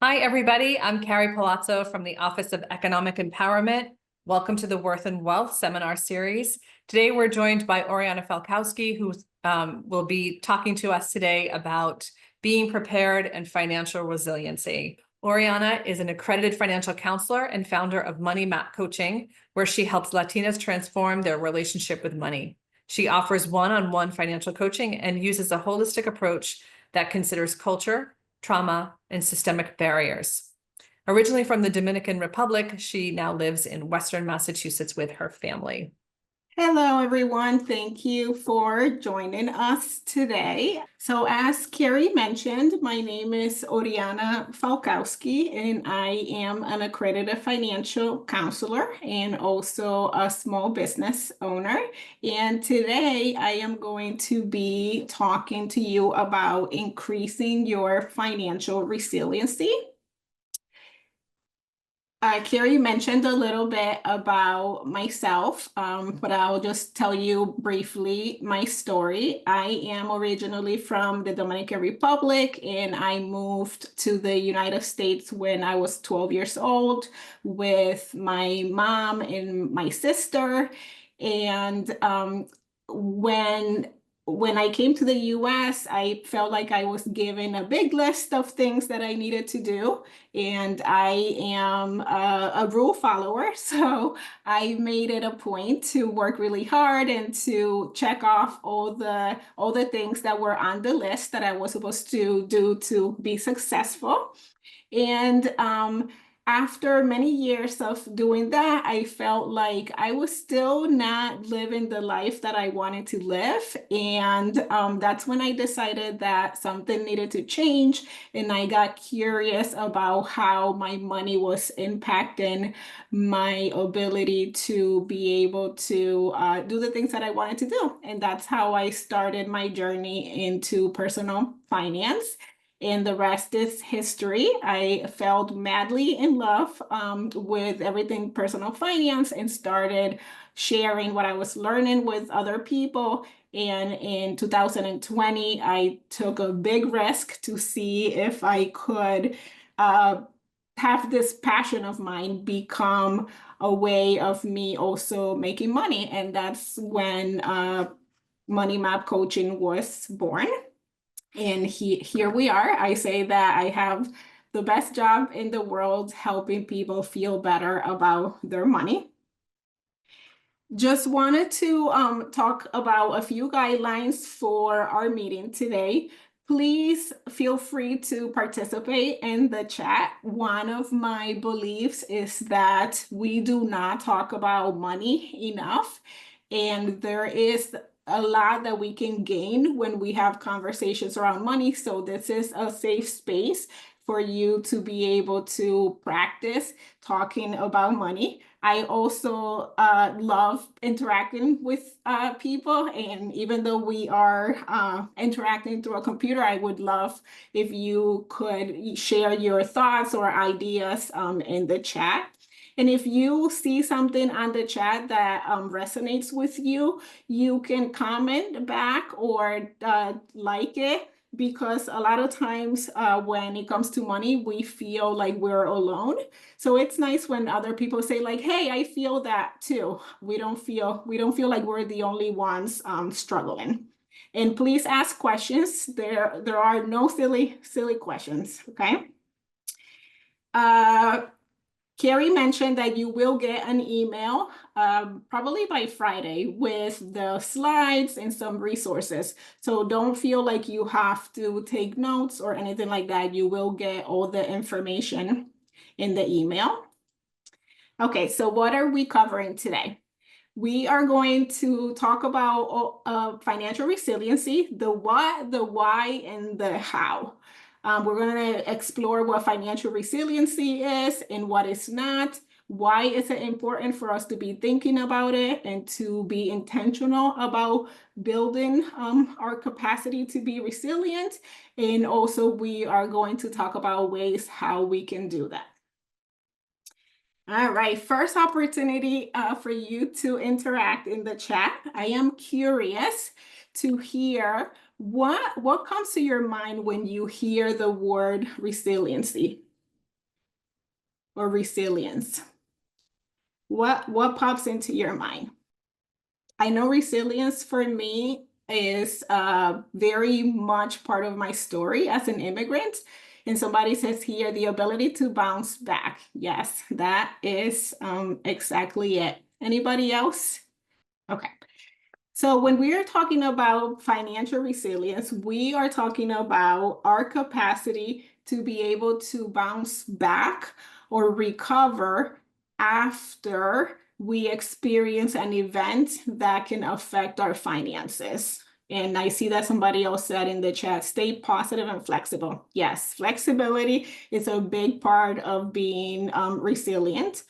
Hi, everybody. I'm Carrie Palazzo from the Office of Economic Empowerment. Welcome to the Worth and Wealth seminar series. Today, we're joined by Oriana Falskowski, who will be talking to us today about being prepared and financial resiliency. Oriana is an accredited financial counselor and founder of Money Map Coaching, where she helps Latinas transform their relationship with money. She offers one-on-one financial coaching and uses a holistic approach that considers culture, trauma, and systemic barriers. Originally from the Dominican Republic, she now lives in Western Massachusetts with her family. Hello, everyone. Thank you for joining us today. So as Carrie mentioned, my name is Oriana Falkowski, and I am an accredited financial counselor and also a small business owner. And today I am going to be talking to you about increasing your financial resiliency. Carrie mentioned a little bit about myself, but I'll just tell you briefly my story. I am originally from the Dominican Republic, and I moved to the United States when I was 12 years old with my mom and my sister. And when I came to the US, I felt like I was given a big list of things that I needed to do. And I am a rule follower. So I made it a point to work really hard and to check off all the things that were on the list that I was supposed to do to be successful. And after many years of doing that, I felt like I was still not living the life that I wanted to live. And that's when I decided that something needed to change. And I got curious about how my money was impacting my ability to be able to do the things that I wanted to do. And that's how I started my journey into personal finance. And the rest is history. I fell madly in love with everything personal finance and started sharing what I was learning with other people. And in 2020, I took a big risk to see if I could have this passion of mine become a way of me also making money. And that's when Money Map Coaching was born. And here we are. I say that I have the best job in the world helping people feel better about their money. Just wanted to talk about a few guidelines for our meeting today. Please feel free to participate in the chat. One of my beliefs is that we do not talk about money enough, and there is a lot that we can gain when we have conversations around money. So this is a safe space for you to be able to practice talking about money. I also love interacting with people. And even though we are interacting through a computer, I would love if you could share your thoughts or ideas in the chat. And if you see something on the chat that resonates with you, you can comment back or like it, because a lot of times when it comes to money, we feel like we're alone. So it's nice when other people say like, hey, I feel that too. We don't feel like we're the only ones struggling. And please ask questions. There are no silly questions, okay? Carrie mentioned that you will get an email probably by Friday with the slides and some resources. So don't feel like you have to take notes or anything like that. You will get all the information in the email. Okay, so what are we covering today? We are going to talk about financial resiliency, the what, the why, and the how. We're going to explore what financial resiliency is and what it's not. Why is it important for us to be thinking about it and to be intentional about building our capacity to be resilient? And also, we are going to talk about ways how we can do that. All right, first opportunity for you to interact in the chat. I am curious to hear what comes to your mind when you hear the word resiliency. or resilience? What pops into your mind? I know resilience for me is very much part of my story as an immigrant. And somebody says here, the ability to bounce back. Yes, that is exactly it. Anybody else? Okay. So when we are talking about financial resilience, we are talking about our capacity to be able to bounce back or recover after we experience an event that can affect our finances. And I see that somebody else said in the chat, stay positive and flexible. Yes, flexibility is a big part of being resilient.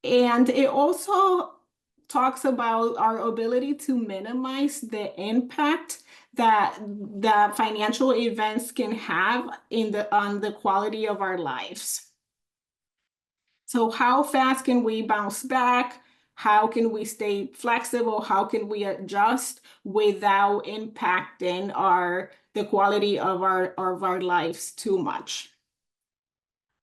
And it also talks about our ability to minimize the impact that financial events can have on the quality of our lives. So how fast can we bounce back? How can we stay flexible? How can we adjust without impacting the quality of our lives too much?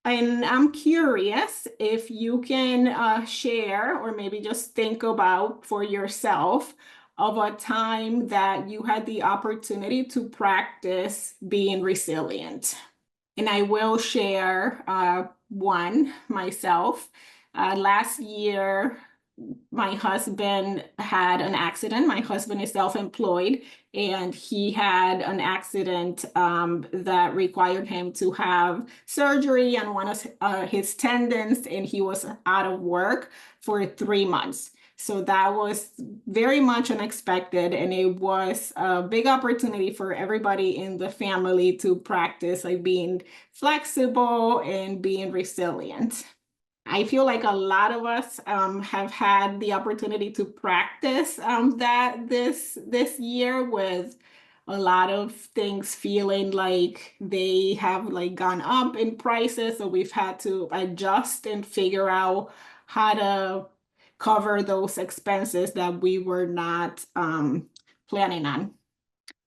And I'm curious if you can share or maybe just think about for yourself of a time that you had the opportunity to practice being resilient. And I will share one myself. Last year, my husband had an accident. My husband is self-employed, and he had an accident that required him to have surgery on one of his tendons, and he was out of work for 3 months. So that was very much unexpected, and it was a big opportunity for everybody in the family to practice like being flexible and being resilient. I feel like a lot of us have had the opportunity to practice that this year, with a lot of things feeling like they have like gone up in prices. So we've had to adjust and figure out how to cover those expenses that we were not planning on.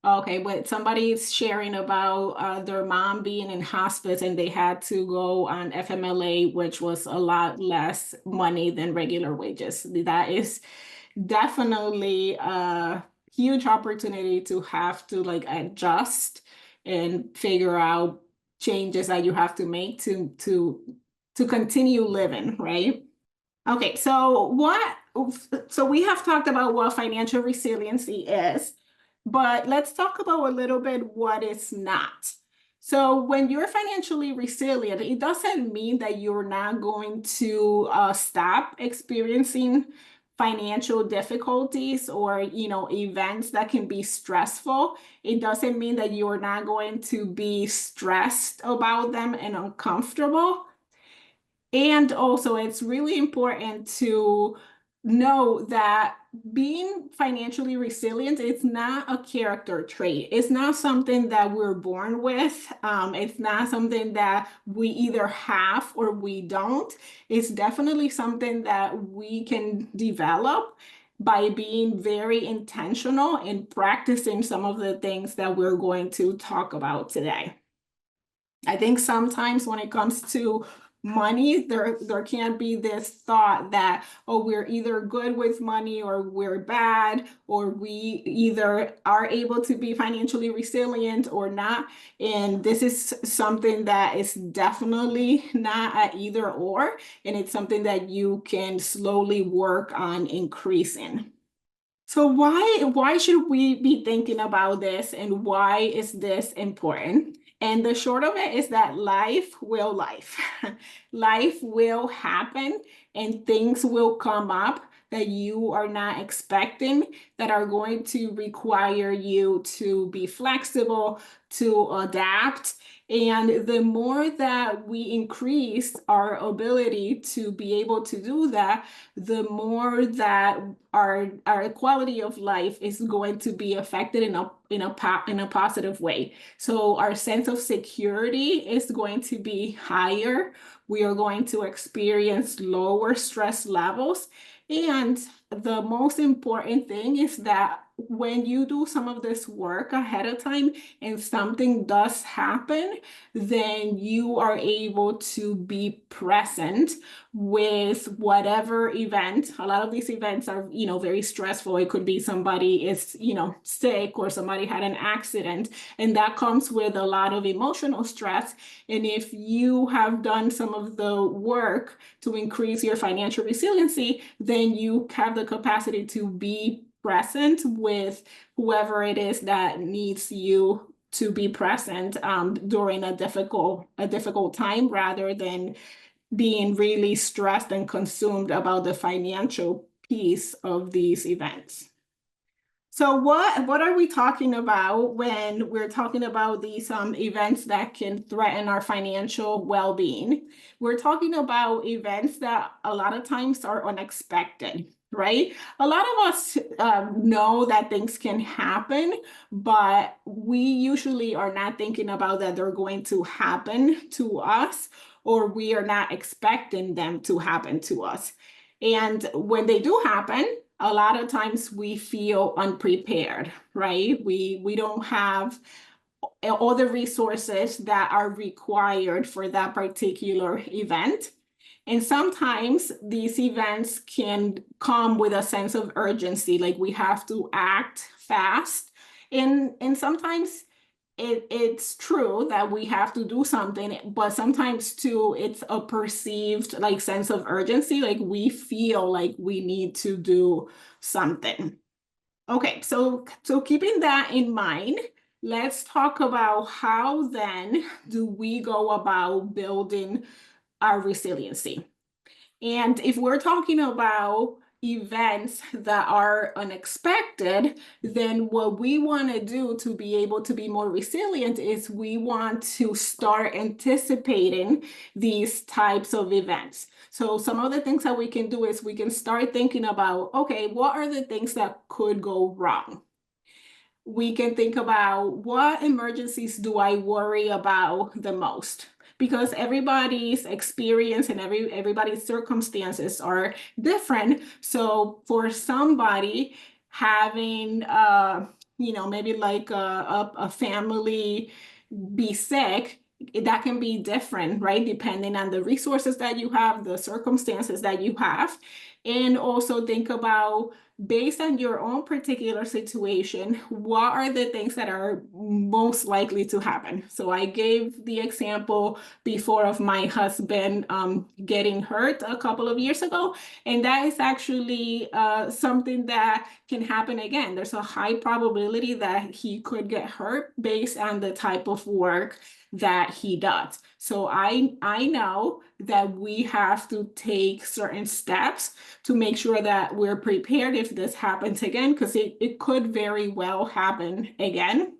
Okay, but somebody's sharing about their mom being in hospice and they had to go on FMLA, which was a lot less money than regular wages. That is definitely a huge opportunity to have to like adjust and figure out changes that you have to make to continue living, right? Okay, so we have talked about what financial resiliency is, but let's talk about a little bit what it's not. So when you're financially resilient, it doesn't mean that you're not going to stop experiencing financial difficulties or events that can be stressful. It doesn't mean that you're not going to be stressed about them and uncomfortable. And also, it's really important to know that being financially resilient, it's not a character trait. It's not something that we're born with. It's not something that we either have or we don't. It's definitely something that we can develop by being very intentional and practicing some of the things that we're going to talk about today. I think sometimes when it comes to money, there can't be this thought that, oh, we're either good with money or we're bad, or we either are able to be financially resilient or not. And this is something that is definitely not at either or, and it's something that you can slowly work on increasing. So why should we be thinking about this, and why is this important? And the short of it is that life will life. Life will happen and things will come up that you are not expecting that are going to require you to be flexible, to adapt. And the more that we increase our ability to be able to do that, the more that our quality of life is going to be affected in a positive way. So our sense of security is going to be higher. We are going to experience lower stress levels, and the most important thing is that when you do some of this work ahead of time and something does happen, then you are able to be present with whatever event. A lot of these events are, very stressful. It could be somebody is, sick, or somebody had an accident, and that comes with a lot of emotional stress. And if you have done some of the work to increase your financial resiliency, then you have the capacity to be present with whoever it is that needs you to be present during a difficult time, rather than being really stressed and consumed about the financial piece of these events. So what are we talking about when we're talking about these events that can threaten our financial well-being? We're talking about events that a lot of times are unexpected, right? A lot of us know that things can happen, but we usually are not thinking about that they're going to happen to us, or we are not expecting them to happen to us. And when they do happen, a lot of times we feel unprepared, right? We don't have all the resources that are required for that particular event. And sometimes these events can come with a sense of urgency, like we have to act fast. And sometimes it's true that we have to do something, but sometimes too, it's a perceived sense of urgency, like we feel like we need to do something. Okay, so keeping that in mind, let's talk about how then do we go about building our resiliency. And if we're talking about events that are unexpected, then what we want to do to be able to be more resilient is we want to start anticipating these types of events. So some of the things that we can do is we can start thinking about, okay, what are the things that could go wrong? We can think about, what emergencies do I worry about the most? Because everybody's experience and everybody's circumstances are different. So for somebody having, maybe like a family be sick, that can be different, right? Depending on the resources that you have, the circumstances that you have. And also think about, based on your own particular situation, what are the things that are most likely to happen? So I gave the example before of my husband getting hurt a couple of years ago, and that is actually something that can happen again. There's a high probability that he could get hurt based on the type of work that he does. So I know that we have to take certain steps to make sure that we're prepared if this happens again, because it could very well happen again.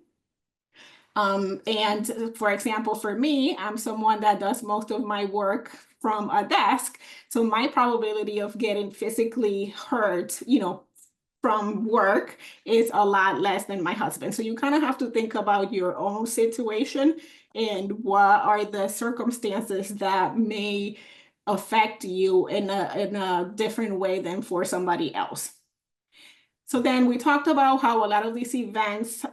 And for example, for me, I'm someone that does most of my work from a desk. So my probability of getting physically hurt, from work is a lot less than my husband. So you kind of have to think about your own situation and what are the circumstances that may affect you in a different way than for somebody else. So then we talked about how a lot of these events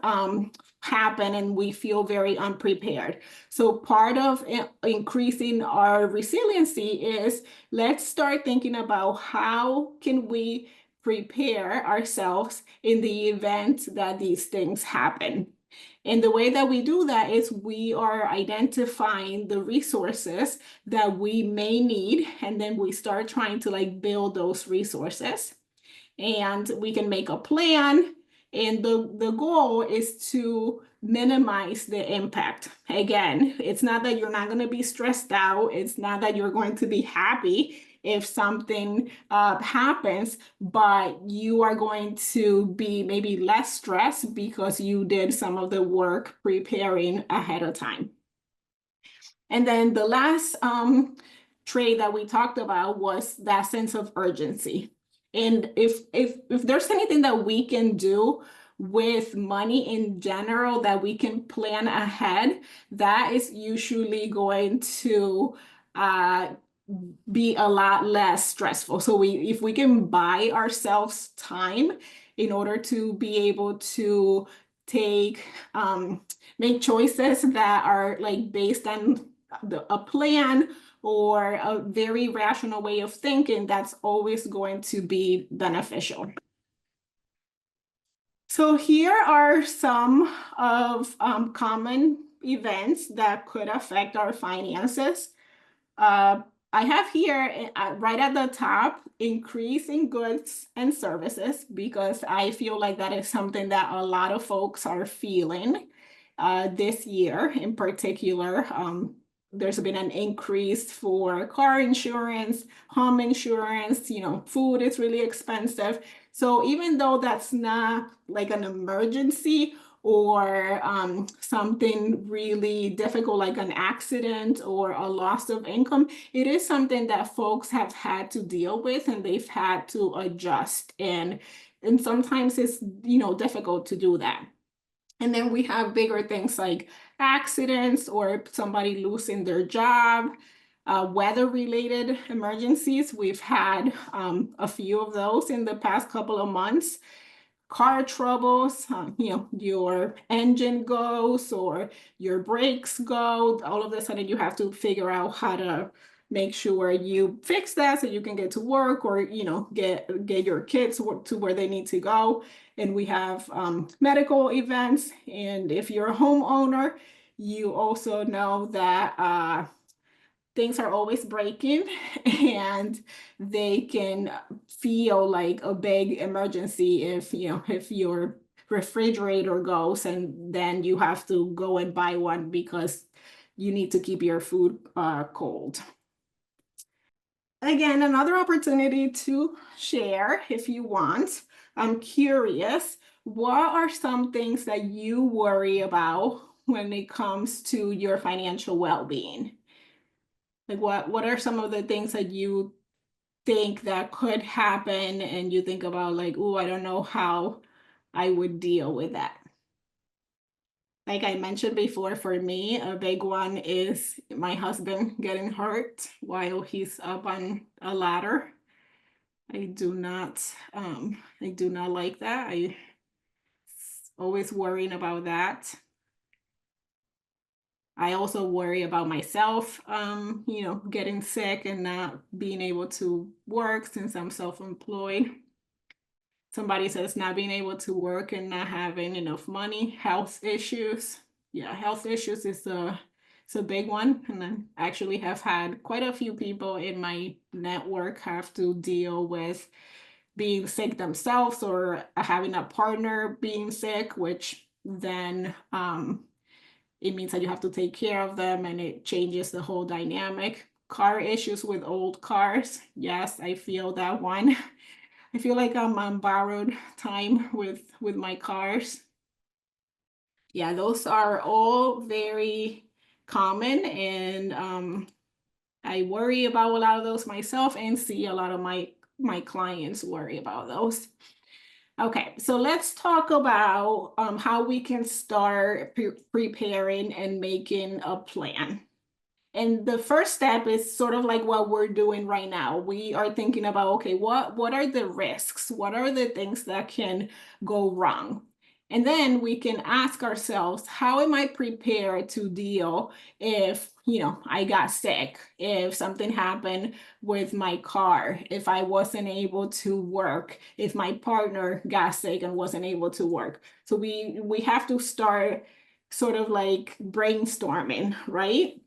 happen and we feel very unprepared. So part of increasing our resiliency is, let's start thinking about how can we prepare ourselves in the event that these things happen. And the way that we do that is we are identifying the resources that we may need, and then we start trying to build those resources. And we can make a plan, and the goal is to minimize the impact. Again, it's not that you're not going to be stressed out. It's not that you're going to be happy if something happens, but you are going to be maybe less stressed because you did some of the work preparing ahead of time. And then the last trait that we talked about was that sense of urgency. And if there's anything that we can do with money in general that we can plan ahead, that is usually going to be a lot less stressful. So if we can buy ourselves time in order to be able to take make choices that are like based on a plan or a very rational way of thinking, that's always going to be beneficial. So here are some of common events that could affect our finances. I have here right at the top, increase in goods and services, because I feel like that is something that a lot of folks are feeling this year in particular. There's been an increase for car insurance, home insurance, food is really expensive. So even though that's not like an emergency or something really difficult like an accident or a loss of income, it is something that folks have had to deal with and they've had to adjust. And sometimes it's, difficult to do that. And then we have bigger things like accidents or somebody losing their job, weather-related emergencies. We've had a few of those in the past couple of months. Car troubles, your engine goes or your brakes go, all of a sudden you have to figure out how to make sure you fix that so you can get to work or, get your kids to where they need to go. And we have medical events. And if you're a homeowner, you also know that things are always breaking and they can feel like a big emergency if your refrigerator goes and then you have to go and buy one because you need to keep your food cold. Again, another opportunity to share if you want. I'm curious, what are some things that you worry about when it comes to your financial well-being? Like what are some of the things that you think that could happen and you think about like, oh, I don't know how I would deal with that? Like I mentioned before, for me, a big one is my husband getting hurt while he's up on a ladder. I do not like that. I always worrying about that. I also worry about myself, getting sick and not being able to work since I'm self-employed. Somebody says not being able to work and not having enough money, health issues. Yeah, health issues is it's a big one. And I actually have had quite a few people in my network have to deal with being sick themselves or having a partner being sick, which then it means that you have to take care of them and it changes the whole dynamic. Car issues with old cars. Yes, I feel that one. I feel like I'm on borrowed time with my cars. Yeah, those are all very common and I worry about a lot of those myself and see a lot of my clients worry about those. Okay, so let's talk about how we can start preparing and making a plan. And the first step is sort of like what we're doing right now. We are thinking about, okay, what are the risks? What are the things that can go wrong? And then we can ask ourselves, how am I prepared to deal if, I got sick, if something happened with my car, if I wasn't able to work, if my partner got sick and wasn't able to work. So we have to start sort of like brainstorming, right?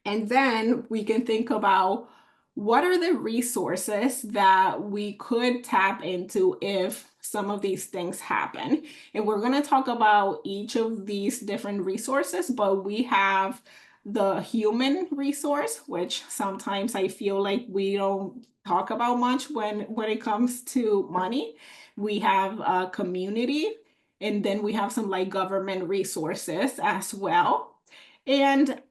And then we can think about what are the resources that we could tap into if some of these things happen. And we're going to talk about each of these different resources, but we have the human resource, which sometimes I feel like we don't talk about much when it comes to money. We have a community, and then we have some like government resources as well. And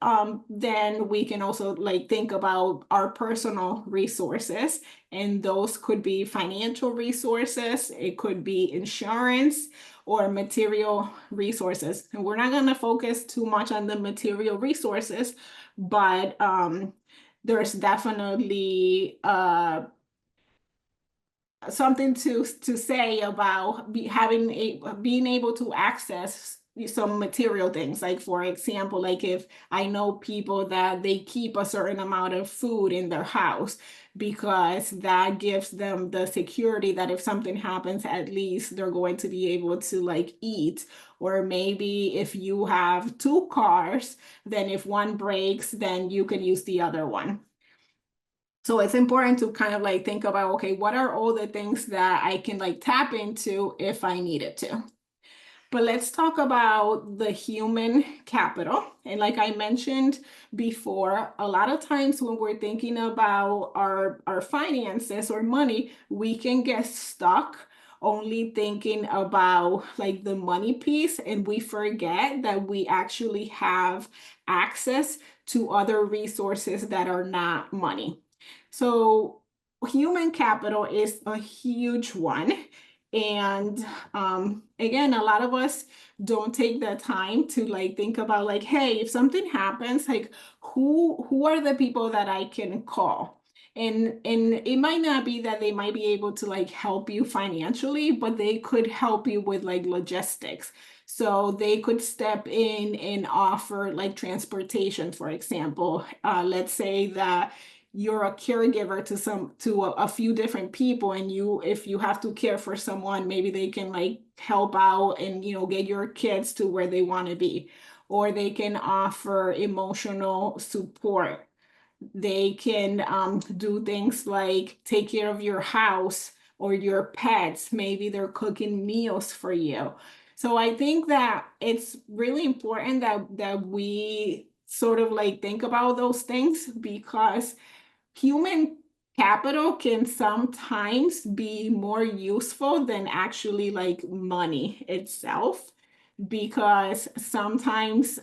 then we can also like think about our personal resources, and those could be financial resources, it could be insurance or material resources. And we're not going to focus too much on the material resources, but there's definitely something to say about being able to access some material things. Like, for example, like if I know people that they keep a certain amount of food in their house because that gives them the security that if something happens, at least they're going to be able to like eat. Or maybe if you have two cars, then if one breaks, then you can use the other one. So it's important to kind of like think about, okay, what are all the things that I can like tap into if I needed to? But let's talk about the human capital. And like I mentioned before, a lot of times when we're thinking about our finances or money, we can get stuck only thinking about like the money piece, and we forget that we actually have access to other resources that are not money. So human capital is a huge one. And again, a lot of us don't take the time to like think about like, hey, if something happens, like who are the people that I can call? And it might not be that they might be able to like help you financially, but they could help you with like logistics. So they could step in and offer like transportation, for example. Let's say that you're a caregiver to a few different people, and you if you have to care for someone, maybe they can like help out and get your kids to where they want to be, or they can offer emotional support. They can do things like take care of your house or your pets. Maybe they're cooking meals for you. So I think that it's really important that we sort of like think about those things, because human capital can sometimes be more useful than actually like money itself, because sometimes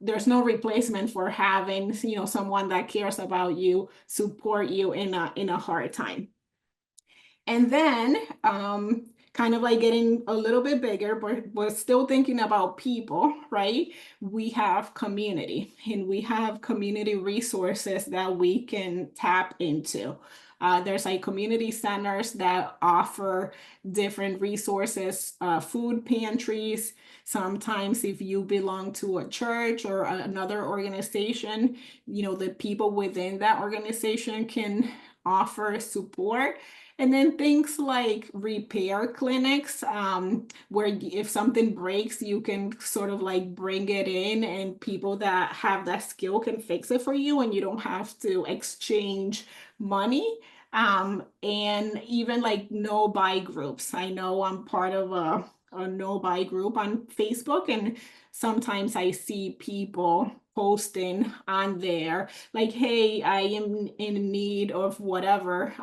there's no replacement for having someone that cares about you support you in a hard time. And then kind of like getting a little bit bigger, but we're still thinking about people, right? We have community, and we have community resources that we can tap into. There's like community centers that offer different resources, food pantries. Sometimes if you belong to a church or another organization, the people within that organization can offer support. And then things like repair clinics, where if something breaks, you can sort of like bring it in, and people that have that skill can fix it for you, and you don't have to exchange money. And even like no buy groups. I know I'm part of a no buy group on Facebook, and sometimes I see people posting on there like, hey, I am in need of whatever.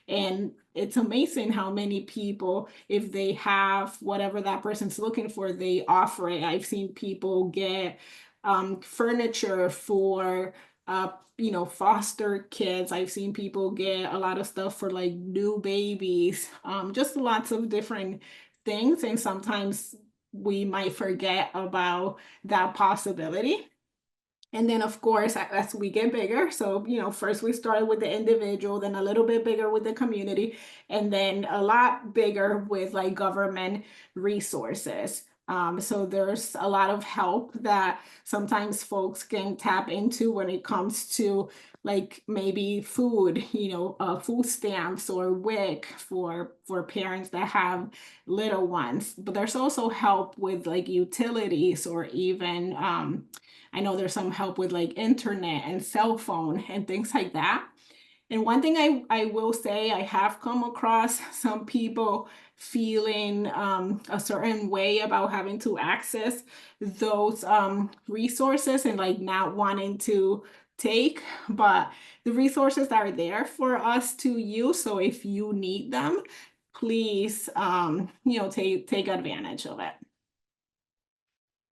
And it's amazing how many people, if they have whatever that person's looking for, they offer it. I've seen people get furniture for foster kids. I've seen people get a lot of stuff for like new babies, just lots of different things. And sometimes we might forget about that possibility. And then, of course, as we get bigger, so, first we started with the individual, then a little bit bigger with the community, and then a lot bigger with like government resources. So there's a lot of help that sometimes folks can tap into when it comes to like maybe food, food stamps or WIC for parents that have little ones. But there's also help with like utilities, or even I know there's some help with like internet and cell phone and things like that. And one thing I will say, I have come across some people feeling a certain way about having to access those resources and like not wanting to take, but the resources are there for us to use. So if you need them, please, take advantage of it.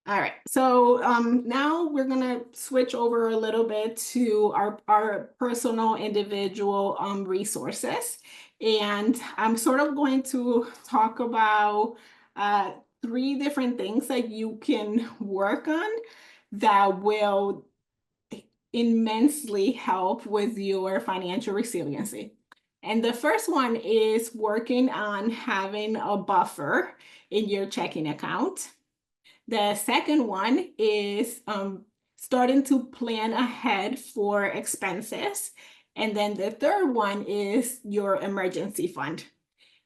All right, so now we're gonna switch over a little bit to our personal individual resources. And I'm sort of going to talk about three different things that you can work on that will immensely help with your financial resiliency. And the first one is working on having a buffer in your checking account. The second one is starting to plan ahead for expenses. And then the third one is your emergency fund.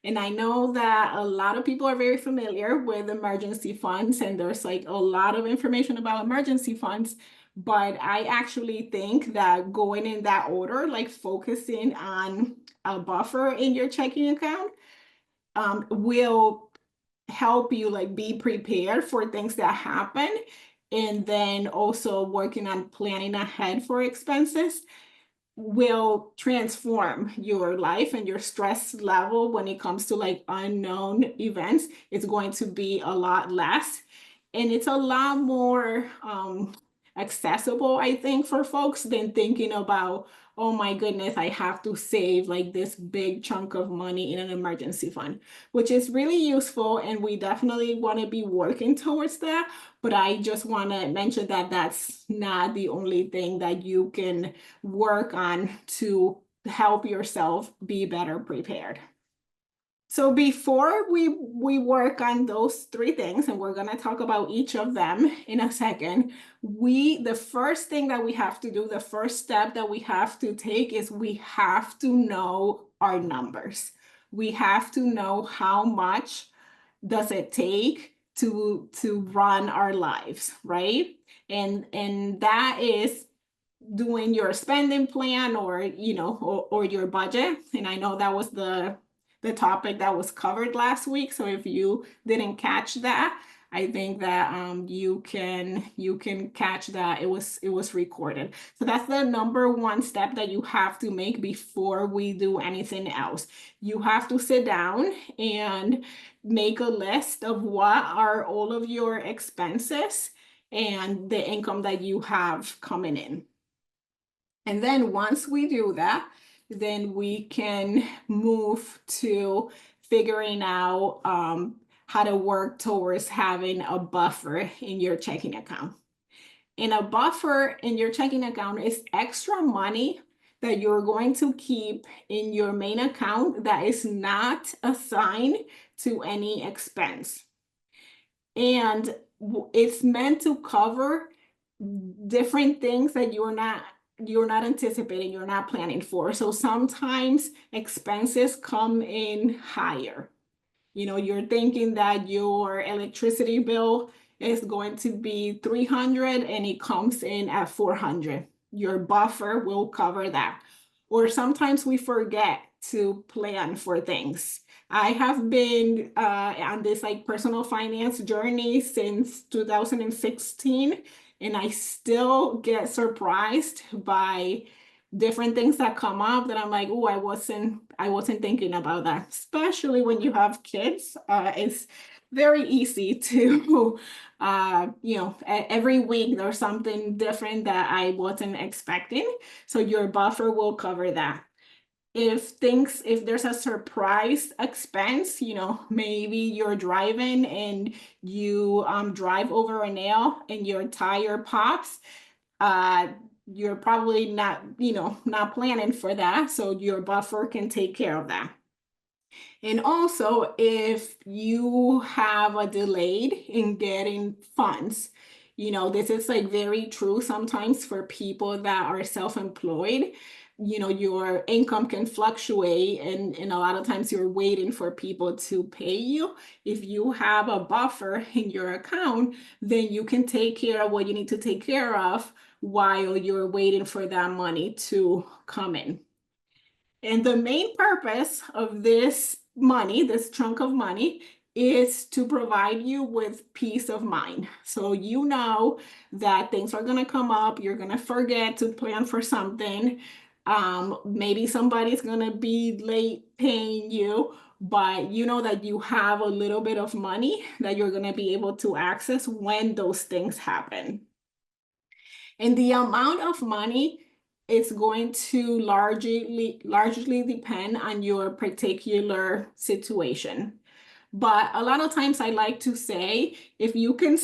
And I know that a lot of people are very familiar with emergency funds, and there's like a lot of information about emergency funds. But I actually think that going in that order, like focusing on a buffer in your checking account, will help you like be prepared for things that happen. And then also working on planning ahead for expenses will transform your life, and your stress level when it comes to like unknown events is going to be a lot less. And it's a lot more accessible, I think, for folks than thinking about, oh my goodness, I have to save like this big chunk of money in an emergency fund, which is really useful. And we definitely want to be working towards that. But I just want to mention that that's not the only thing that you can work on to help yourself be better prepared. So before we work on those three things, and we're going to talk about each of them in a second, the first thing that we have to do, the first step that we have to take is we have to know our numbers. We have to know how much does it take to run our lives, right? And that is doing your spending plan, or or your budget. And I know that was the topic that was covered last week. So if you didn't catch that, I think that you can catch that. It was recorded. So that's the number one step that you have to make before we do anything else. You have to sit down and make a list of what are all of your expenses and the income that you have coming in. And then once we do that, then we can move to figuring out how to work towards having a buffer in your checking account. And a buffer in your checking account is extra money that you're going to keep in your main account that is not assigned to any expense. And it's meant to cover different things that you're not anticipating, you're not planning for. So sometimes expenses come in higher. You're thinking that your electricity bill is going to be 300 and it comes in at 400. Your buffer will cover that. Or sometimes we forget to plan for things. I have been on this like personal finance journey since 2016. And I still get surprised by different things that come up that I'm like, oh, I wasn't thinking about that. Especially when you have kids, it's very easy to, every week there's something different that I wasn't expecting. So your buffer will cover that. If there's a surprise expense, maybe you're driving and you drive over a nail and your tire pops, you're probably not planning for that. So your buffer can take care of that. And also, if you have a delay in getting funds, this is like very true sometimes for people that are self-employed. Your income can fluctuate, and a lot of times you're waiting for people to pay you. If you have a buffer in your account, then you can take care of what you need to take care of while you're waiting for that money to come in. And the main purpose of this money, this chunk of money, is to provide you with peace of mind. So you know that things are going to come up, you're going to forget to plan for something. Maybe somebody's going to be late paying you, but you know that you have a little bit of money that you're going to be able to access when those things happen. And the amount of money is going to largely depend on your particular situation. But a lot of times I like to say, if you can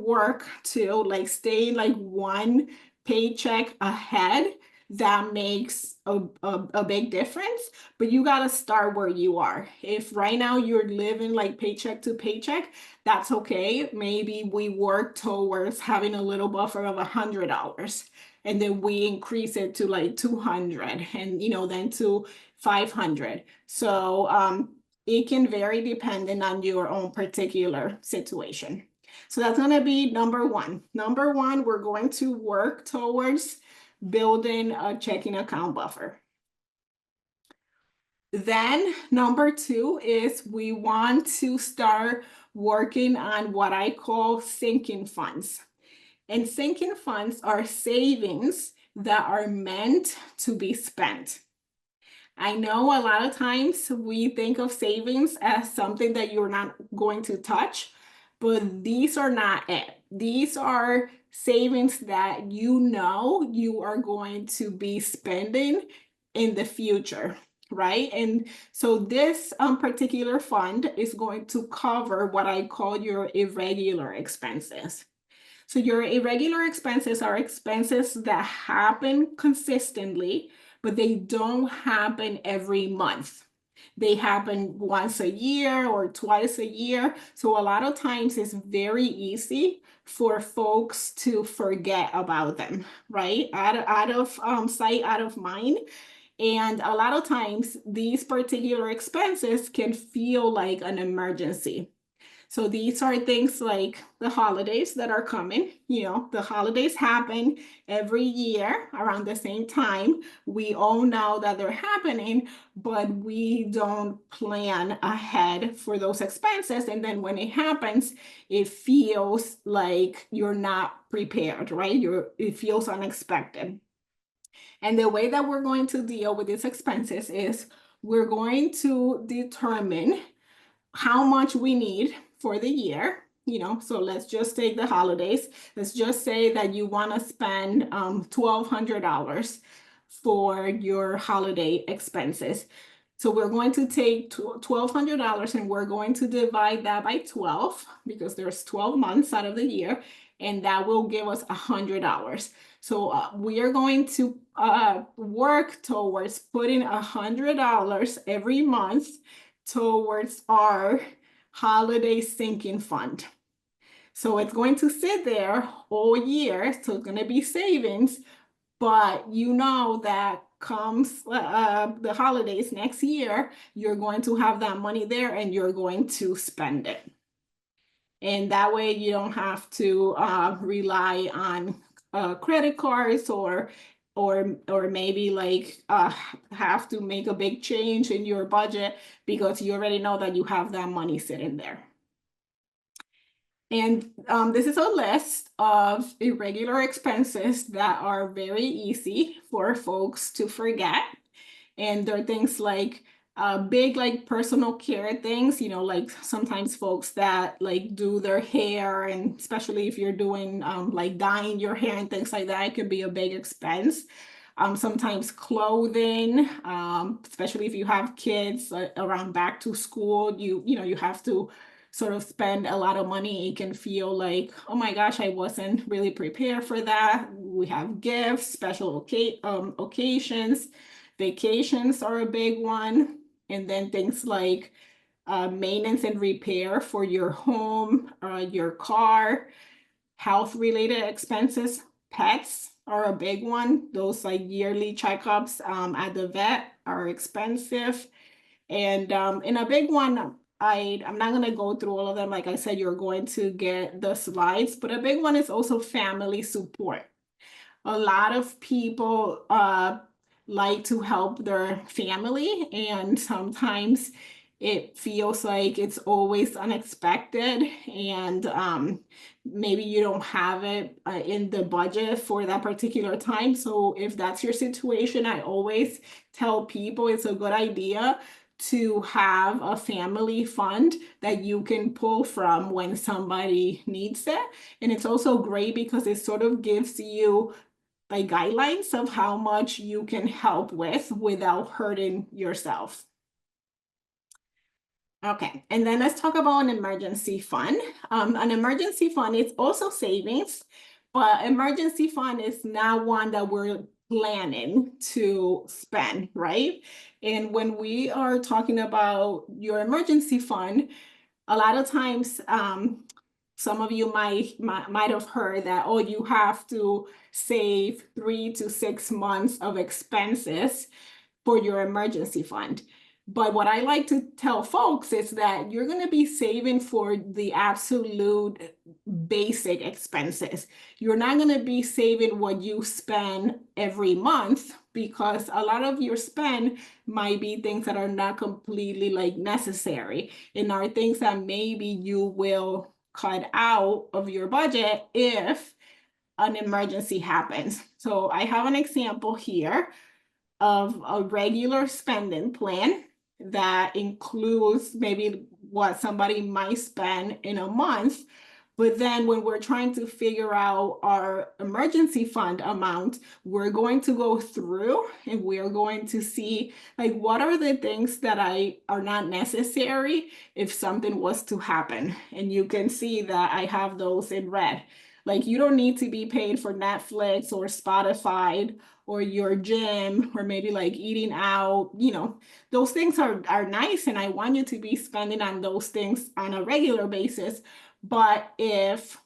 work to like stay like one paycheck ahead, that makes a big difference. But you got to start where you are. If right now you're living like paycheck to paycheck, that's okay. Maybe we work towards having a little buffer of $100, and then we increase it to like 200, and then to 500. So it can vary depending on your own particular situation. So that's going to be number one. Number one, we're going to work towards building a checking account buffer. Then number two is we want to start working on what I call sinking funds. And sinking funds are savings that are meant to be spent. I know a lot of times we think of savings as something that you're not going to touch, but these are not it. These are savings that you are going to be spending in the future, right? And so this particular fund is going to cover what I call your irregular expenses. So your irregular expenses are expenses that happen consistently, but they don't happen every month. They happen once a year or twice a year. So a lot of times it's very easy for folks to forget about them, right? Out of sight, out of mind. And a lot of times these particular expenses can feel like an emergency. So these are things like the holidays that are coming. The holidays happen every year around the same time. We all know that they're happening, but we don't plan ahead for those expenses. And then when it happens, it feels like you're not prepared, right? It feels unexpected. And the way that we're going to deal with these expenses is we're going to determine how much we need for the year. So let's just take the holidays. Let's just say that you want to spend $1,200 for your holiday expenses. So we're going to take $1,200 and we're going to divide that by 12 because there's 12 months out of the year, and that will give us $100. So we are going to work towards putting $100 every month towards our holiday sinking fund. So it's going to sit there all year. So it's going to be savings, but that comes the holidays next year, you're going to have that money there and you're going to spend it. And that way you don't have to rely on credit cards or maybe like have to make a big change in your budget because you already know that you have that money sitting there. And this is a list of irregular expenses that are very easy for folks to forget. And there are things like big like personal care things, like sometimes folks that like do their hair, and especially if you're doing like dyeing your hair and things like that, it can be a big expense. Sometimes clothing, especially if you have kids around back to school, you have to sort of spend a lot of money. It can feel like, oh my gosh, I wasn't really prepared for that. We have gifts, special occasions, vacations are a big one. And then things like maintenance and repair for your home, your car, health-related expenses, pets are a big one. Those like yearly checkups at the vet are expensive. And in a big one, I'm not going to go through all of them. Like I said, you're going to get the slides, but a big one is also family support. A lot of people like to help their family, and sometimes it feels like it's always unexpected, and maybe you don't have it in the budget for that particular time. So if that's your situation, I always tell people it's a good idea to have a family fund that you can pull from when somebody needs it. And it's also great because it sort of gives you like guidelines of how much you can help with without hurting yourself. Okay, and then let's talk about an emergency fund. An emergency fund is also savings, But emergency fund is not one that we're planning to spend, right? And when we are talking about your emergency fund, a lot of times, some of you might have heard that, oh, you have to save 3 to 6 months of expenses for your emergency fund. But what I like to tell folks is that you're going to be saving for the absolute basic expenses. You're not going to be saving what you spend every month, because a lot of your spend might be things that are not completely like necessary and are things that maybe you will cut out of your budget if an emergency happens. So I have an example here of a regular spending plan that includes maybe what somebody might spend in a month. But then when we're trying to figure out our emergency fund amount, we're going to go through and we're going to see like what are the things that are not necessary if something was to happen. And you can see that I have those in red. Like you don't need to be paid for Netflix or Spotify or your gym, or maybe like eating out, those things are nice. And I want you to be spending on those things on a regular basis. But if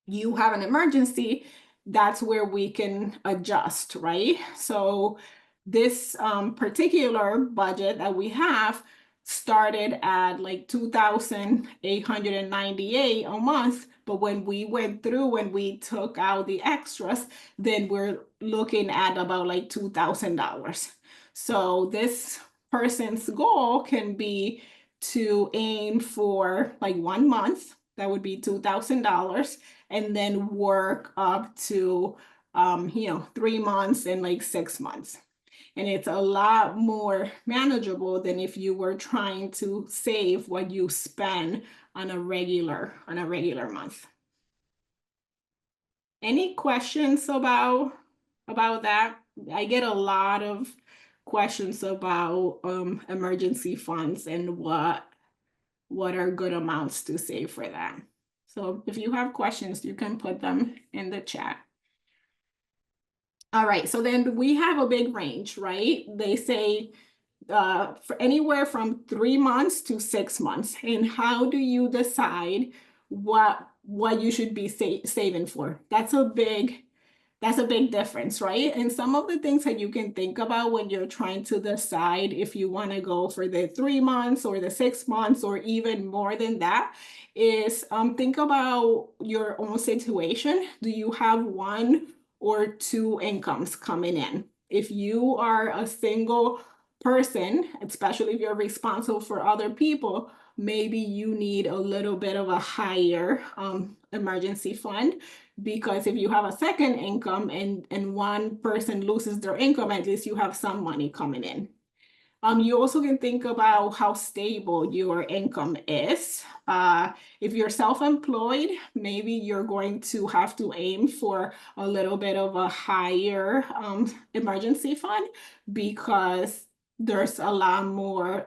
you have an emergency, that's where we can adjust, right? So this particular budget that we have started at like 2,898 a month. But when we went through, when we took out the extras, then we're looking at about like $2,000. So this person's goal can be to aim for like 1 month, that would be $2,000, and then work up to 3 months and like 6 months. And it's a lot more manageable than if you were trying to save what you spend on a regular month. Any questions about that? I get a lot of questions about emergency funds and what are good amounts to save for that. So if you have questions, you can put them in the chat. All right, so then we have a big range, right? They say for anywhere from 3 months to 6 months. And how do you decide what you should be saving for? That's a big difference, right? And some of the things that you can think about when you're trying to decide if you want to go for the 3 months or the 6 months or even more than that is think about your own situation. Do you have 1 or 2 incomes coming in? If you are a single person, especially if you're responsible for other people, maybe you need a little bit of a higher emergency fund, because if you have a second income and one person loses their income, at least you have some money coming in. You also can think about how stable your income is. If you're self-employed, maybe you're going to have to aim for a little bit of a higher emergency fund, because there's a lot more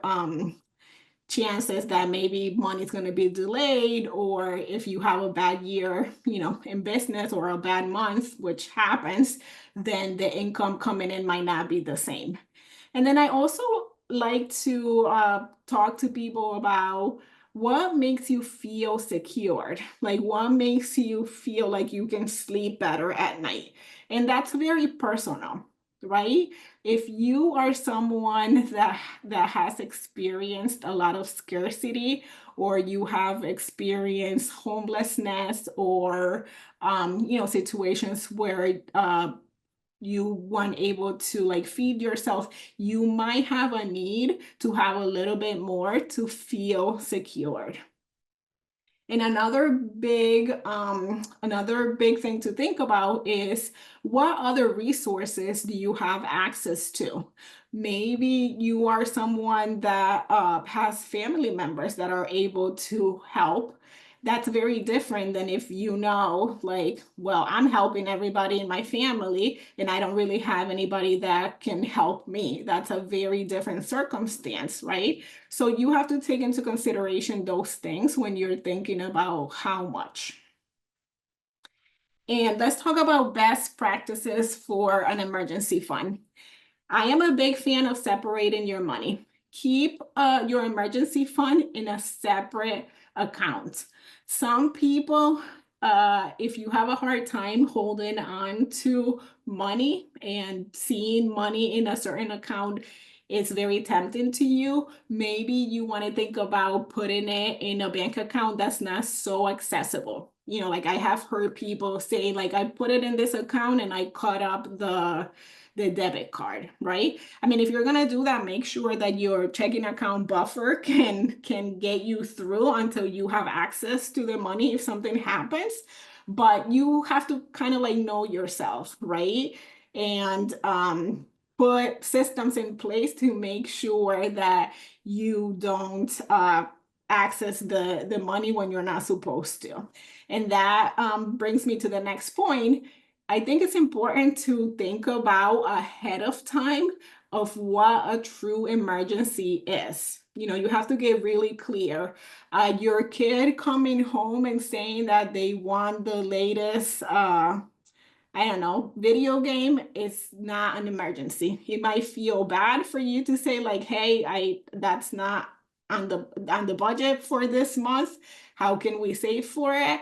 chances that maybe money's going to be delayed, or if you have a bad year, in business, or a bad month, which happens, then the income coming in might not be the same. And then I also like to talk to people about what makes you feel secured, like what makes you feel like you can sleep better at night. And that's very personal, right? If you are someone that has experienced a lot of scarcity, or you have experienced homelessness, or situations where you weren't able to like feed yourself, you might have a need to have a little bit more to feel secured. And another big thing to think about is what other resources do you have access to? Maybe you are someone that has family members that are able to help. That's very different than if like, well, I'm helping everybody in my family and I don't really have anybody that can help me. That's a very different circumstance, right? So you have to take into consideration those things when you're thinking about how much. And let's talk about best practices for an emergency fund. I am a big fan of separating your money. Keep your emergency fund in a separate account. Some people, if you have a hard time holding on to money and seeing money in a certain account, it's very tempting to you. Maybe you want to think about putting it in a bank account that's not so accessible. You know, like I have heard people say, like, I put it in this account and I cut up the debit card, right? I mean, if you're gonna do that, make sure that your checking account buffer can get you through until you have access to the money if something happens. But you have to kind of like know yourself, right? And put systems in place to make sure that you don't access the money when you're not supposed to. And that brings me to the next point. I think it's important to think about ahead of time of what a true emergency is. You know, you have to get really clear. Your kid coming home and saying that they want the latest I don't know, video game is not an emergency. It might feel bad for you to say like, hey, that's not on the budget for this month. How can we save for it?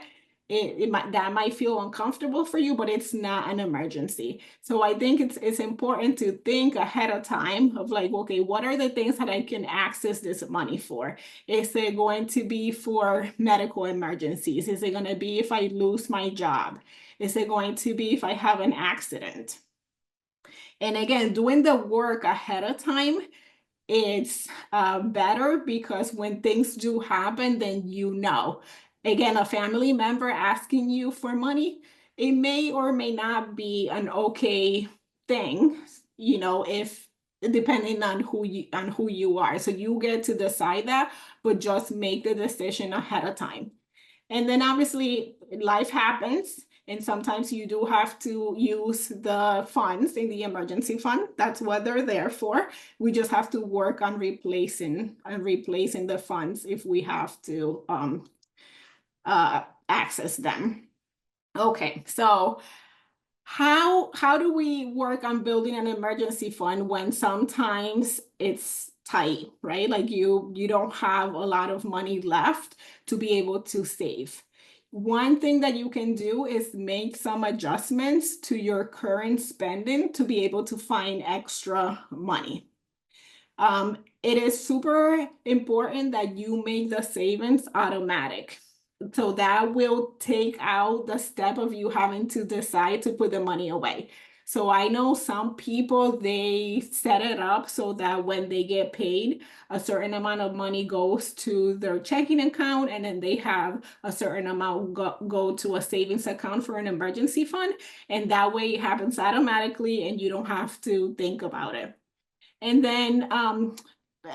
It might that might feel uncomfortable for you, but it's not an emergency. So I think it's important to think ahead of time of like, okay, what are the things that I can access this money for? Is it going to be for medical emergencies? Is it going to be if I lose my job? Is it going to be if I have an accident? And again, doing the work ahead of time, it's better because when things do happen, then you know. Again, a family member asking you for money, it may or may not be an okay thing, you know, if depending on who you are. So you get to decide that, but just make the decision ahead of time. And then obviously life happens. And sometimes you do have to use the funds in the emergency fund. That's what they're there for. We just have to work on replacing the funds if we have to access them. Okay, so how do we work on building an emergency fund when sometimes it's tight, right? Like you don't have a lot of money left to be able to save. One thing that you can do is make some adjustments to your current spending to be able to find extra money. It is super important that you make the savings automatic. So that will take out the step of you having to decide to put the money away. So I know some people, they set it up so that when they get paid, a certain amount of money goes to their checking account, and then they have a certain amount go to a savings account for an emergency fund. And that way it happens automatically and you don't have to think about it. And then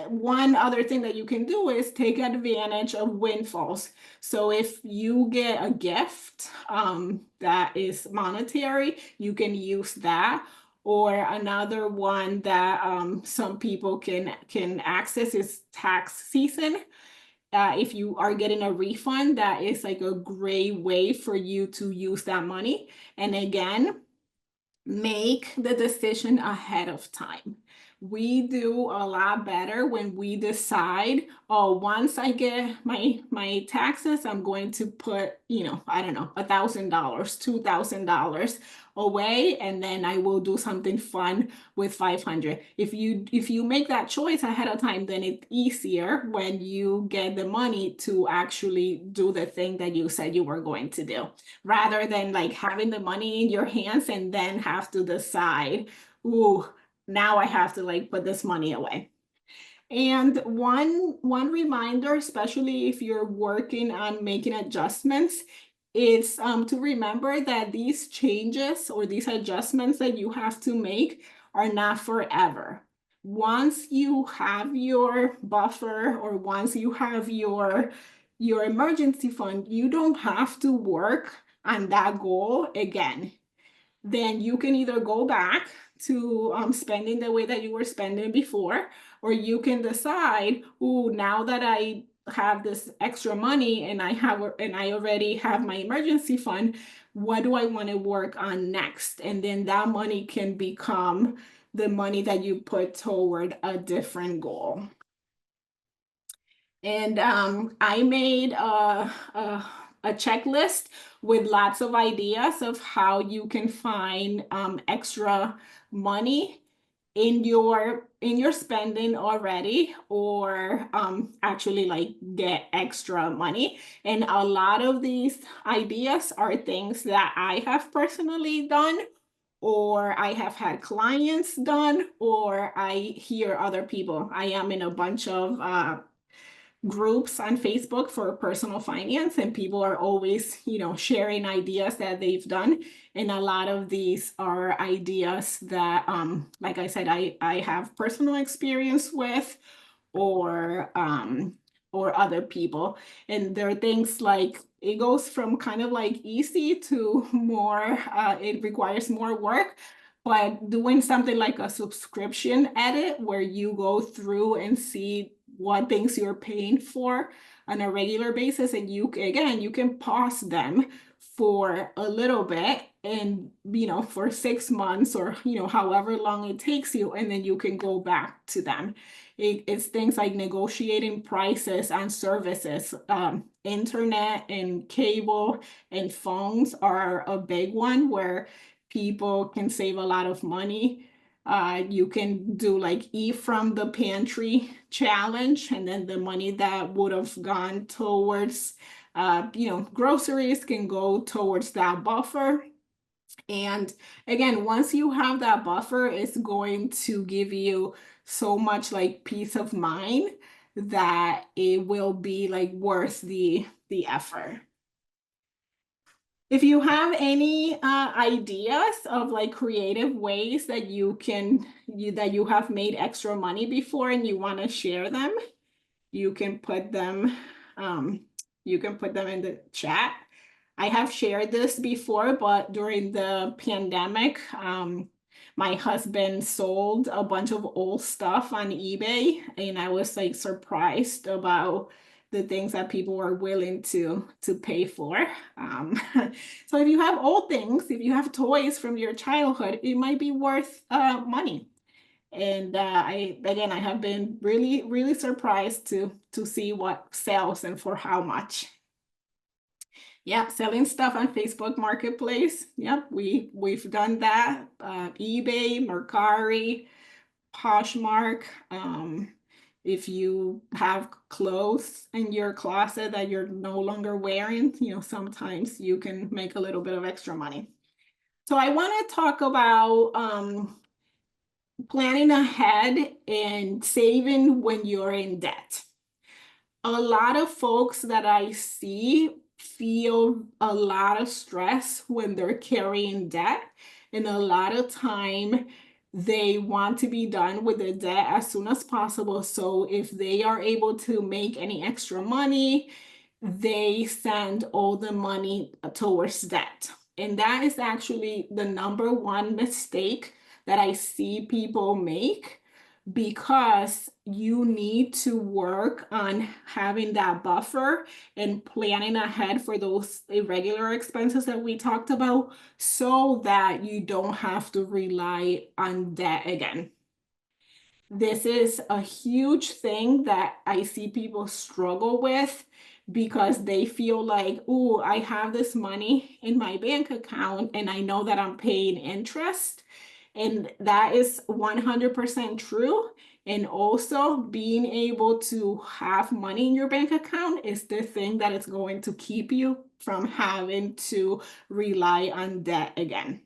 one other thing that you can do is take advantage of windfalls. So if you get a gift that is monetary, you can use that. Or another one that some people can access is tax season. If you are getting a refund, that is like a great way for you to use that money. And again, make the decision ahead of time. We do a lot better when we decide, oh, once I get my taxes, I'm going to put, you know, I don't know, $1,000, $2,000 away, and then I will do something fun with 500. If you make that choice ahead of time, then it's easier when you get the money to actually do the thing that you said you were going to do, rather than like having the money in your hands and then have to decide, ooh, now I have to like put this money away. And one reminder, especially if you're working on making adjustments, is to remember that these changes or these adjustments that you have to make are not forever. Once you have your buffer or once you have your emergency fund, you don't have to work on that goal again. Then you can either go back to spending the way that you were spending before, or you can decide, oh, now that I have this extra money and I already have my emergency fund, what do I want to work on next? And then that money can become the money that you put toward a different goal. And I made a checklist with lots of ideas of how you can find extra money in your spending already, or actually like get extra money. And a lot of these ideas are things that I have personally done, or I have had clients done, or I hear other people. I am in a bunch of groups on Facebook for personal finance, and people are always, sharing ideas that they've done. And a lot of these are ideas that, like I said, I have personal experience with, or other people. And there are things like, it goes from kind of like easy to more, it requires more work. But doing something like a subscription edit, where you go through and see what things you're paying for on a regular basis, and you can pause them for a little bit, and for 6 months, or however long it takes you, and then you can go back to them. It's things like negotiating prices on services. Internet and cable and phones are a big one, where people can save a lot of money. You can do like eat from the pantry challenge, and then the money that would have gone towards groceries can go towards that buffer. And again, once you have that buffer, it's going to give you so much like peace of mind that it will be like worth the effort. If you have any ideas of like creative ways that you have made extra money before and you want to share them, you can put them in the chat. I have shared this before, but during the pandemic, my husband sold a bunch of old stuff on eBay, and I was like surprised about the things that people were willing to pay for. So if you have old things, if you have toys from your childhood, it might be worth money. And I have been really, really surprised to see what sells and for how much. Yep, selling stuff on Facebook Marketplace. Yep, we've done that. eBay, Mercari, Poshmark. If you have clothes in your closet that you're no longer wearing, sometimes you can make a little bit of extra money. So I want to talk about planning ahead and saving when you're in debt. A lot of folks that I see feel a lot of stress when they're carrying debt, and a lot of time they want to be done with the debt as soon as possible. So if they are able to make any extra money, they send all the money towards debt. And that is actually the number one mistake that I see people make, because you need to work on having that buffer and planning ahead for those irregular expenses that we talked about, so that you don't have to rely on debt again. This is a huge thing that I see people struggle with, because they feel like, oh, I have this money in my bank account and I know that I'm paying interest. And that is 100% true. And also, being able to have money in your bank account is the thing that is going to keep you from having to rely on debt again.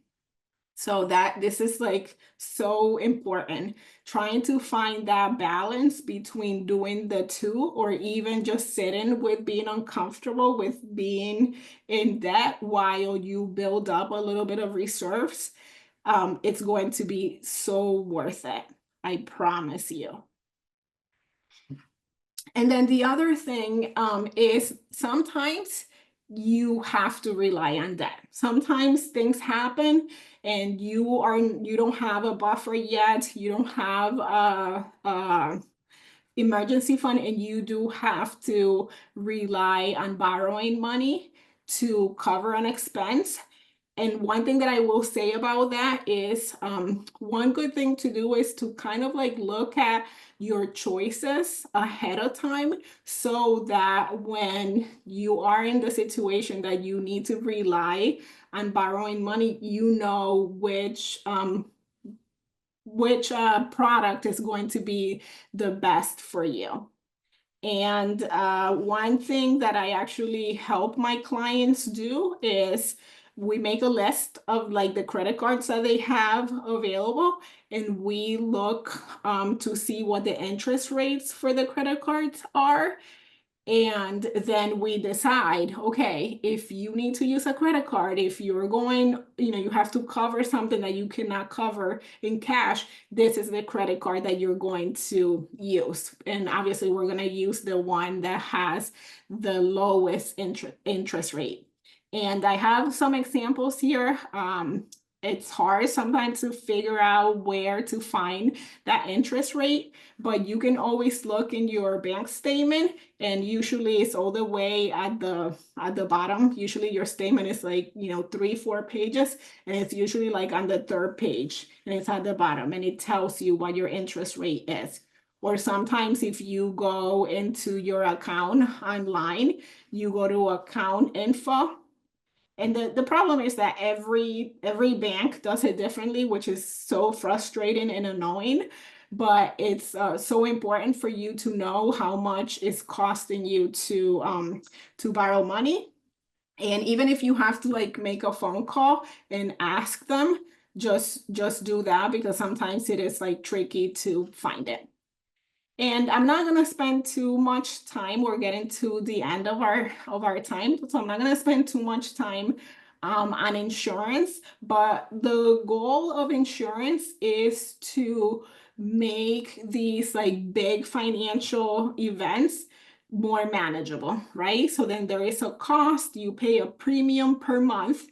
So this is like so important, trying to find that balance between doing the two, or even just sitting with being uncomfortable with being in debt while you build up a little bit of reserves. It's going to be so worth it. I promise you. And then the other thing is, sometimes you have to rely on debt. Sometimes things happen and you don't have a buffer yet. You don't have emergency fund and you do have to rely on borrowing money to cover an expense. And one thing that I will say about that is one good thing to do is to kind of like look at your choices ahead of time so that when you are in the situation that you need to rely on borrowing money, you know which product is going to be the best for you. And one thing that I actually help my clients do is we make a list of like the credit cards that they have available, and we look to see what the interest rates for the credit cards are. And then we decide, okay, if you need to use a credit card, if you're going, you have to cover something that you cannot cover in cash, this is the credit card that you're going to use. And obviously, we're going to use the one that has the lowest interest rate. And I have some examples here. It's hard sometimes to figure out where to find that interest rate, but you can always look in your bank statement, and usually it's all the way at the bottom. Usually your statement is like 3-4 pages, and it's usually like on the third page, and it's at the bottom, and it tells you what your interest rate is. Or sometimes if you go into your account online, you go to account info. And the problem is that every bank does it differently, which is so frustrating and annoying. But it's so important for you to know how much it's costing you to borrow money. And even if you have to like make a phone call and ask them, just do that, because sometimes it is like tricky to find it. And I'm not going to spend too much time. We're getting to the end of our time, so I'm not going to spend too much time on insurance. But the goal of insurance is to make these like big financial events more manageable, right? So then there is a cost. You pay a premium per month.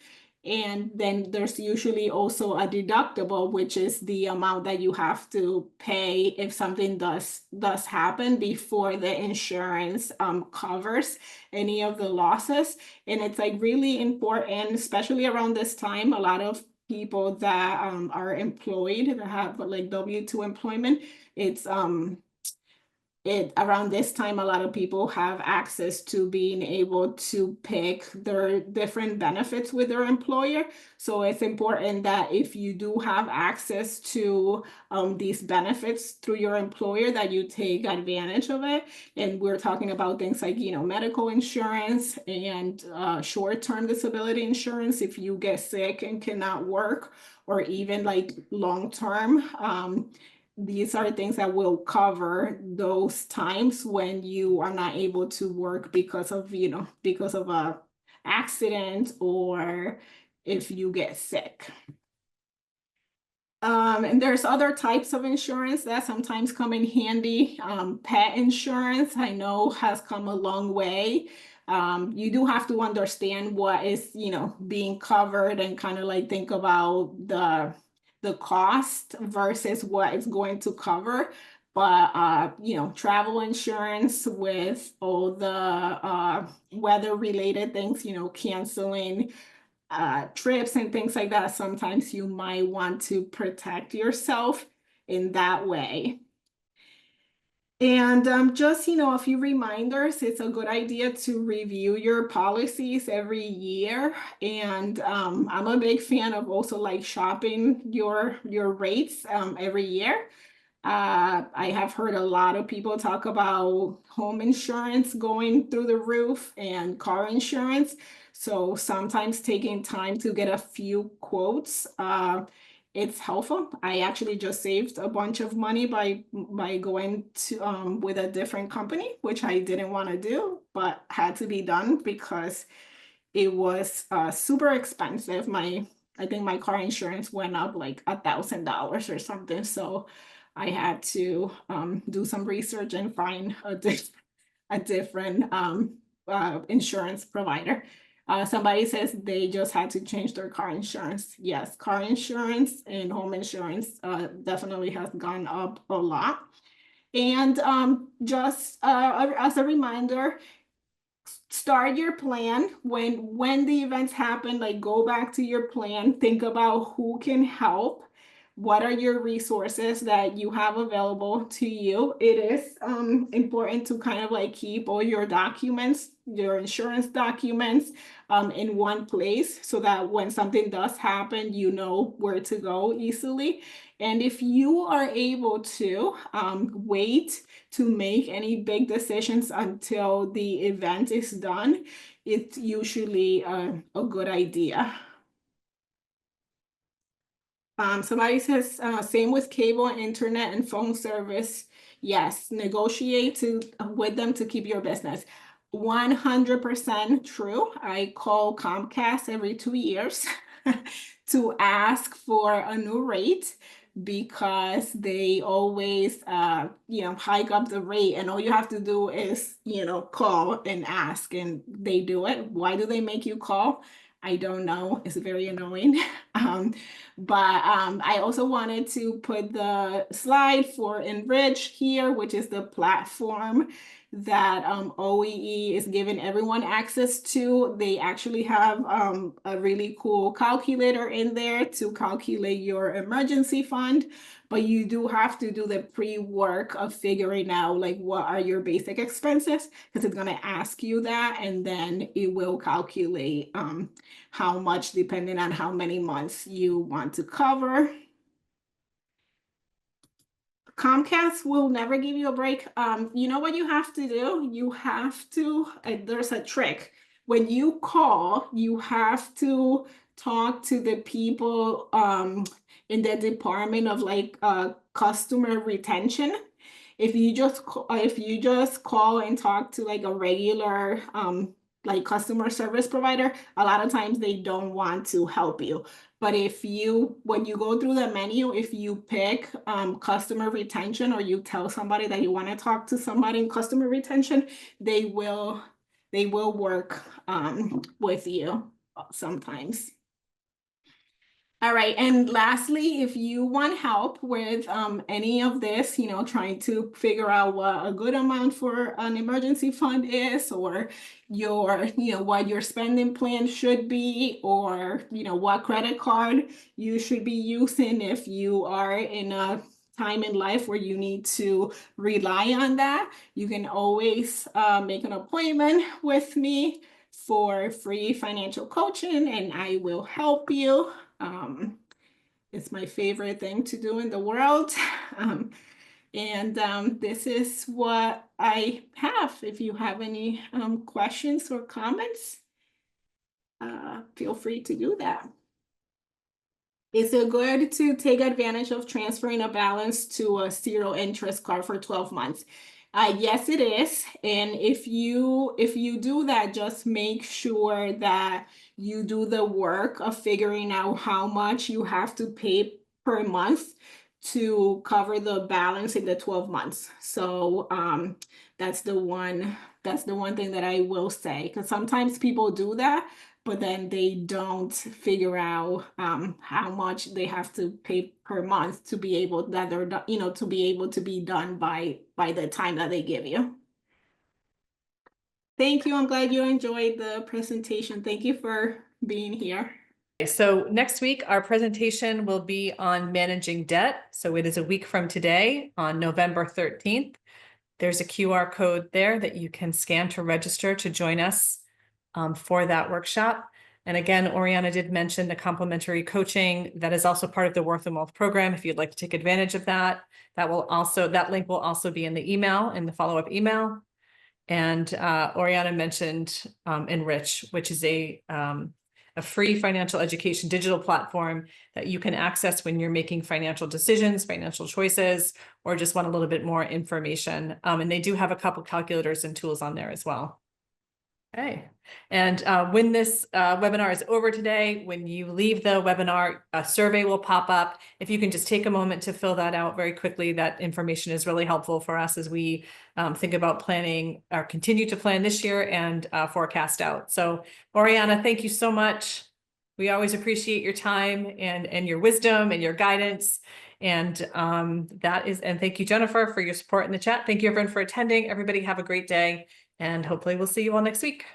And then there's usually also a deductible, which is the amount that you have to pay if something does happen before the insurance covers any of the losses. And it's like really important, especially around this time. A lot of people that are employed, that have like W-2 employment, it's around this time, a lot of people have access to being able to pick their different benefits with their employer. So it's important that if you do have access to these benefits through your employer, that you take advantage of it. And we're talking about things like, medical insurance and short-term disability insurance if you get sick and cannot work, or even like long-term. These are things that will cover those times when you are not able to work because of a accident, or if you get sick. And there's other types of insurance that sometimes come in handy. Pet insurance, I know, has come a long way. You do have to understand what is, being covered, and kind of like think about the cost versus what it's going to cover. But travel insurance with all the weather related things, canceling trips and things like that, sometimes you might want to protect yourself in that way. And just, a few reminders, it's a good idea to review your policies every year. And I'm a big fan of also like shopping your rates every year. I have heard a lot of people talk about home insurance going through the roof and car insurance. So sometimes taking time to get a few quotes, it's helpful. I actually just saved a bunch of money by going to with a different company, which I didn't want to do, but had to be done because it was super expensive. I think my car insurance went up like $1,000 or something. So I had to do some research and find a different insurance provider. Somebody says they just had to change their car insurance. Yes, car insurance and home insurance definitely has gone up a lot. And just as a reminder, start your plan when the events happen. Like, go back to your plan, think about who can help, what are your resources that you have available to you. It is important to kind of like keep all your documents, your insurance documents, in one place so that when something does happen, you know where to go easily. And if you are able to wait to make any big decisions until the event is done, it's usually a good idea. Somebody says, same with cable, internet, and phone service. Yes, negotiate with them to keep your business. 100% true. I call Comcast every 2 years to ask for a new rate because they always, hike up the rate, and all you have to do is, call and ask, and they do it. Why do they make you call? I don't know. It's very annoying. But I also wanted to put the slide for Enrich here, which is the platform that OEE is giving everyone access to. They actually have a really cool calculator in there to calculate your emergency fund, but you do have to do the pre-work of figuring out like what are your basic expenses, because it's going to ask you that, and then it will calculate how much depending on how many months you want to cover. Comcast will never give you a break. You know what you have to do? You have to, there's a trick. When you call, you have to talk to the people in the department of like customer retention. If you just call and talk to like a regular like customer service provider, a lot of times they don't want to help you. But when you go through the menu, if you pick customer retention, or you tell somebody that you want to talk to somebody in customer retention, they will work with you sometimes. All right, and lastly, if you want help with any of this, trying to figure out what a good amount for an emergency fund is, or what your spending plan should be, or what credit card you should be using if you are in a time in life where you need to rely on that, you can always make an appointment with me for free financial coaching, and I will help you. It's my favorite thing to do in the world. This is what I have. If you have any questions or comments, feel free to do that. Is it good to take advantage of transferring a balance to a zero interest card for 12 months? Yes, it is. And if you do that, just make sure that you do the work of figuring out how much you have to pay per month to cover the balance in the 12 months. So that's the one thing that I will say, because sometimes people do that, but then they don't figure out how much they have to pay per month to be able to be able to be done by the time that they give you. Thank you. I'm glad you enjoyed the presentation. Thank you for being here. So next week, our presentation will be on managing debt. So it is a week from today on November 13th. There's a QR code there that you can scan to register to join us for that workshop. And again, Oriana did mention the complimentary coaching that is also part of the Worth and Wealth program. If you'd like to take advantage of that, that link will also be in the email, in the follow-up email. And Oriana mentioned Enrich, which is a free financial education digital platform that you can access when you're making financial decisions, financial choices, or just want a little bit more information. And they do have a couple calculators and tools on there as well. Okay. And when this webinar is over today, when you leave the webinar, a survey will pop up. If you can just take a moment to fill that out very quickly, that information is really helpful for us as we think about planning or continue to plan this year and forecast out. So Oriana, thank you so much. We always appreciate your time and your wisdom and your guidance. And and thank you, Jennifer, for your support in the chat. Thank you everyone for attending. Everybody have a great day, and hopefully we'll see you all next week.